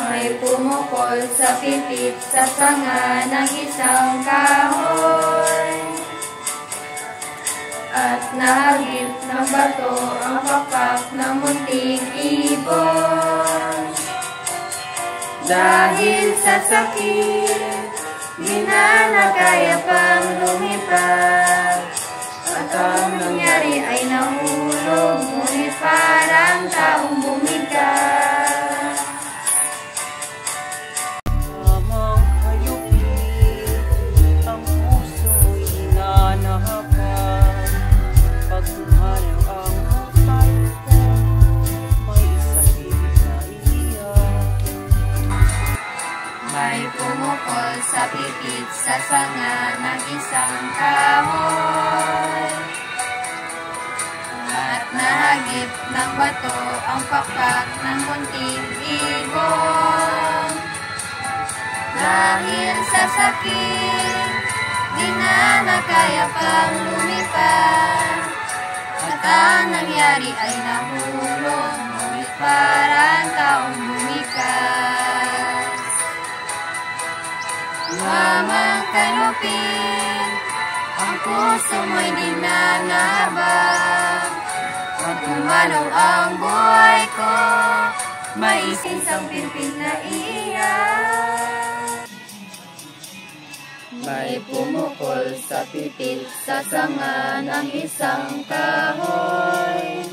May pumukol sa pipit sa sanga ng isang kahoy, at nahagip ng bato ang pakpak ng munting ibon. Dahil sa sakit, di na nakaya pang lumipad, at ang nangyari ay nahulog, ngunit parang taong bumigat. Mamang hayupin, ang puso'y nanahakal. Pag tumanaw ang hukay ko, may isang bibig na iiyak. May pumukol sa pipit sa sanga ng isang kahoy, at nahagip ng bato ang pakpak ng munting ibon. Dahil sa sakit, di na nakaya pang lumipad, at ang nangyari ay nahulog, ngunit parang taong bumikas. Mamang kanupin, ang puso mo'y di nanabag. Pag umanaw ang buhay ko, may isang pipit na iyak. May pumukol sa pipit sa sanga ng isang kahoy,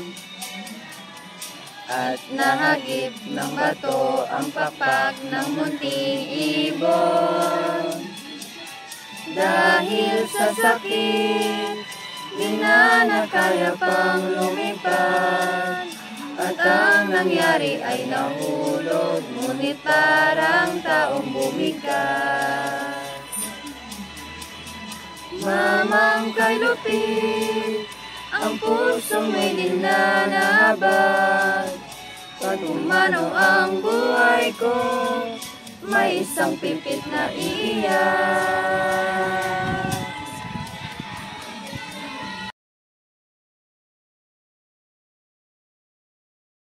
at nahagip ng bato ang pakpak ng munting ibon. Dahil sa sakit, di na nakaya pang lumipad, at ang nangyari ay nahulog, ngunit parang taong bumigas. Mamang kay lupit, ang pusong may dinanabag. Pag umanaw ang buhay ko, may isang pipit na iyak.